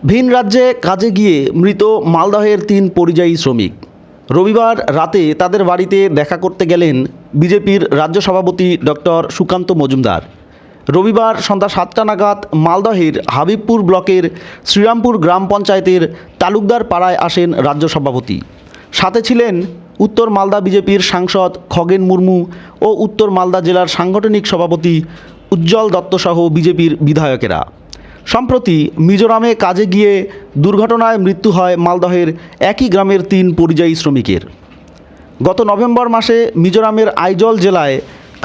ভিন রাজ্যে কাজে গিয়ে মৃত মালদহের 3 পরিযায়ী শ্রমিক। রবিবার রাতে তাদের বাড়িতে দেখা করতে গেলেন বিজেপির রাজ্য সভাপতি ডক্টর সুকান্ত মজুমদার। রবিবার সন্ধ্যা 7টা নাগাদ মালদহের হাবিবপুর ব্লকের শ্রীরামপুর গ্রাম পঞ্চায়েতের তালুকদার পাড়ায় আসেন রাজ্য সভাপতি। সাথে ছিলেন উত্তর মালদা বিজেপির সাংসদ খগেন মুর্মু ও উত্তর মালদা জেলার সাংগঠনিক সভাপতি উজ্জ্বল দত্ত সহ বিজেপির বিধায়কেরা। সম্প্রতি মিজোরামে কাজে গিয়ে দুর্ঘটনায় মৃত্যু হয় মালদহের একই গ্রামের 3 পরিযায়ী শ্রমিকের। গত নভেম্বর মাসে মিজোরামের আইজল জেলায়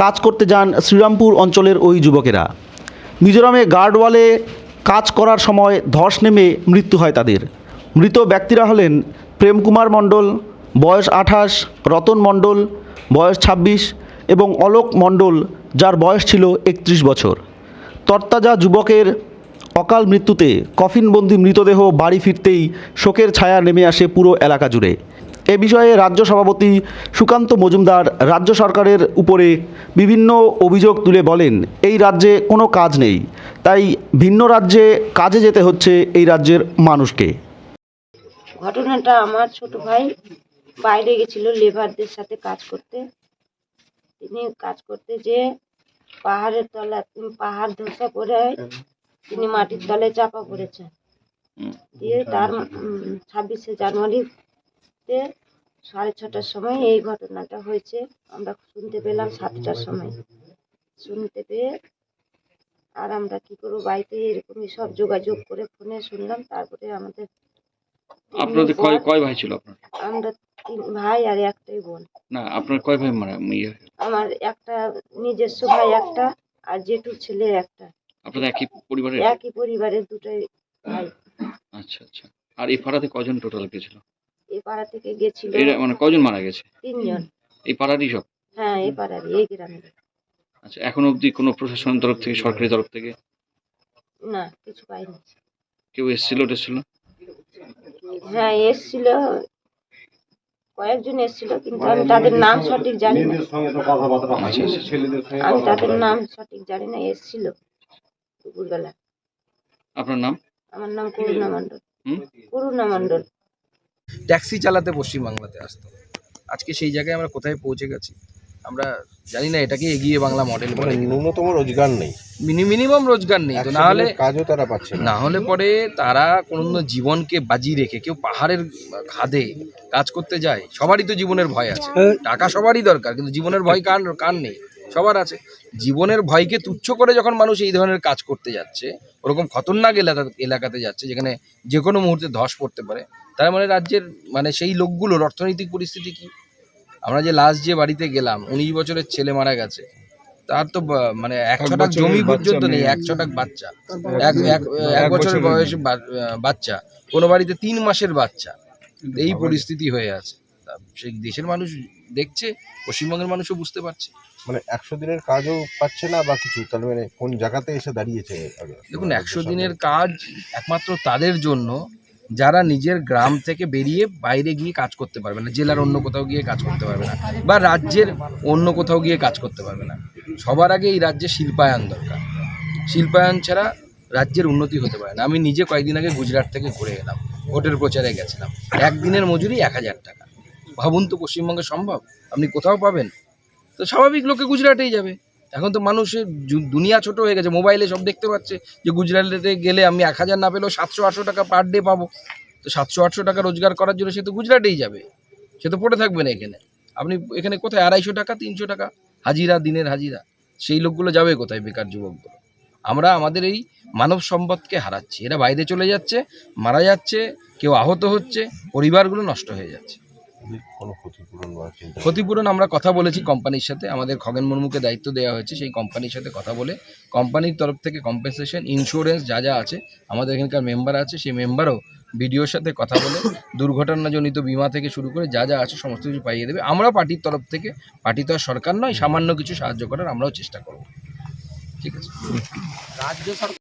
কাজ করতে যান শ্রীরামপুর অঞ্চলের ওই যুবকেরা। মিজোরামে গার্ডওয়ালে কাজ করার সময় ধস নেমে মৃত্যু হয় তাদের। মৃত ব্যক্তিরা হলেন প্রেম কুমার মণ্ডল, বয়স 28, রতন মণ্ডল, বয়স 26 এবং অলোক মণ্ডল, যার বয়স ছিল 31 বছর। তরতাজা যুবকের অকাল মৃত্যুতে কফিনবন্দি মৃতদেহ বাড়ি ফিরতেই শোকের ছায়া নেমে আসে পুরো এলাকা জুড়ে। এ বিষয়ে রাজ্য সভাপতি সুকান্ত মজুমদার রাজ্য সরকারের উপরে বিভিন্ন অভিযোগ তুলে বলেন, এই রাজ্যে কোনো কাজ নেই, তাই ভিন্ন রাজ্যে কাজে যেতে হচ্ছে এই রাজ্যের মানুষকে। ঘটনাটা আমার ছোট ভাই বাইরে গেছিল লেবারদের সাথে কাজ করতে। তিনি কাজ করতে যে পাহাড়ের তলা পাহাড় ধসে পড়ে তিনি মাটির তলায় চাপা পড়েছেন। দিয়ে তার 26শে জানুয়ারিতে 6:30টার সময় এই ঘটনাটা হয়েছে। আমরা শুনতে পেলাম 7টার সময়। শুনতে পেয়ে আর আমরা কি করবো, বাড়িতে এরকমই সব যোগাযোগ করে ফোনে শুনলাম। তারপরে আমাদের আপনাদের কয় ভাই ছিল আপনার? আমরা 3 ভাই আর একটাই বোন। না, আপনার কয় ভাই আমার একটা নিজস্ব ভাই একটা আর জেঠুর ছেলে একটা। আপনাদের একই পরিবারের দুটোই ভাই। আচ্ছা আচ্ছা। আর এই পাড়াতে কজন টোটাল গেছিল? এই পাড়া থেকে গেছিল এরা মানে কজন মারা গেছে? 3 জন। এই পাড়ারই সব? হ্যাঁ, এই পাড়ারই, এই গ্রামের। আচ্ছা, এখনো অবধি কোনো প্রশাসনের তরফ থেকে, সরকারি তরফ থেকে না, কিছু পাইনি। কেউ এসেছিল? হ্যাঁ, এসেছিল, কয়েকজন এসেছিল, কিন্তু আমি তাদের নাম সঠিক জানি না। আমি তাদের নাম সঠিক জানি না। এসেছিল দুপুরবেলা। আপনার নাম? আমার নাম করুণা মণ্ডল। করুণা মণ্ডল। ট্যাক্সি চালাতে পশ্চিমবাংলাতে আসতো। আজকে সেই জায়গায় আমরা কোথায় পৌঁছে গেছি আমরা জানি না। এটাকে এগিয়ে বাংলা মডেল বলে। ন্যূনতম রোজগার নেই, মিনিমাম রোজগার নেই তো, না হলে কাজও তারা পাচ্ছে না হলে পরে তারা কোনো জীবনকে বাজি রেখে কেউ পাহাড়ের খাদে কাজ করতে যায়। সবারই তো জীবনের ভয় আছে, টাকা সবারই দরকার, কিন্তু জীবনের ভয় কার নেই? সবার আছে। জীবনের ভয়কে তুচ্ছ করে যখন মানুষ এই ধরনের কাজ করতে যাচ্ছে, ওরকম খতরনাক এলাকাতে যাচ্ছে যেখানে যে কোনো মুহূর্তে ধস পড়তে পারে, তার মানে রাজ্যের সেই লোকগুলোর অর্থনৈতিক পরিস্থিতি কি? আমরা যে লাস্ট যে বাড়িতে গেলাম, 19 বছরের ছেলে মারা গেছে, তার তো মানে 1 ছটাক জমি পর্যন্ত নেই, 1 ছটাক বাচ্চা, এক বছরের বয়সী বাচ্চা, কোনো বাড়িতে 3 মাসের বাচ্চা। এই পরিস্থিতি হয়ে আছে। সেই দেশের মানুষ দেখছে, পশ্চিমবঙ্গের মানুষও বুঝতে পারছে। মানে 100 দিনের কাজও পাচ্ছে না বা কিছু, তাহলে মানে কোন জায়গাতে এসে দাঁড়িয়েছে? দেখুন, 100 দিনের কাজ একমাত্র তাদের জন্য যারা নিজের গ্রাম থেকে বেরিয়ে বাইরে গিয়ে কাজ করতে পারবে না, জেলার অন্য কোথাও গিয়ে কাজ করতে পারবে না, বা রাজ্যের অন্য কোথাও গিয়ে কাজ করতে পারবে না। সবার আগে এই রাজ্যে শিল্পায়ন দরকার। শিল্পায়ন ছাড়া রাজ্যের উন্নতি হতে পারে না। আমি নিজে কয়েকদিন আগে গুজরাট থেকে ঘুরে এলাম, ভোটের প্রচারে গেছিলাম। একদিনের মজুরি 1000 টাকা। ভাবুন তো, পশ্চিমবঙ্গে সম্ভব? আপনি কোথাও পাবেন? তো স্বাভাবিক লোকে গুজরাটেই যাবে। এখন তো মানুষের দুনিয়া ছোট হয়ে গেছে, মোবাইলে সব দেখতে পাচ্ছে যে গুজরাটে গেলে আমি 1000 না পেলেও 700-800 টাকা পার ডে পাবো। তো 700-800 টাকা রোজগার করার জন্য সে তো গুজরাটেই যাবে, সে তো পড়ে থাকবে না এখানে। আপনি এখানে কোথায় 250 টাকা 300 টাকা হাজিরা, দিনের হাজিরা, সেই লোকগুলো যাবে কোথায়? বেকার যুবকগুলো। আমরা আমাদের এই মানব সম্পদকে হারাচ্ছি। এরা বাইরে চলে যাচ্ছে, মারা যাচ্ছে, কেউ আহত হচ্ছে, পরিবারগুলো নষ্ট হয়ে যাচ্ছে। ক্ষতিপূরণ আমরা কথা বলেছি কোম্পানির সাথে, আমাদের খগেন মুর্মুকে দায়িত্ব দেওয়া হয়েছে সেই কোম্পানির সাথে কথা বলে কোম্পানির তরফ থেকে কম্পেনসেশন, ইন্স্যুরেন্স যা আছে, আমাদের এখানকার মেম্বার আছে, সেই মেম্বারও বিডিওর সাথে কথা বলে দুর্ঘটনাজনিত বিমা থেকে শুরু করে যা আছে সমস্ত কিছু পাইয়ে দেবে। আমরা পার্টির তরফ থেকে, পার্টি তো আর সরকার নয়, সামান্য কিছু সাহায্য করার আমরাও চেষ্টা করব। ঠিক আছে। রাজ্য সরকার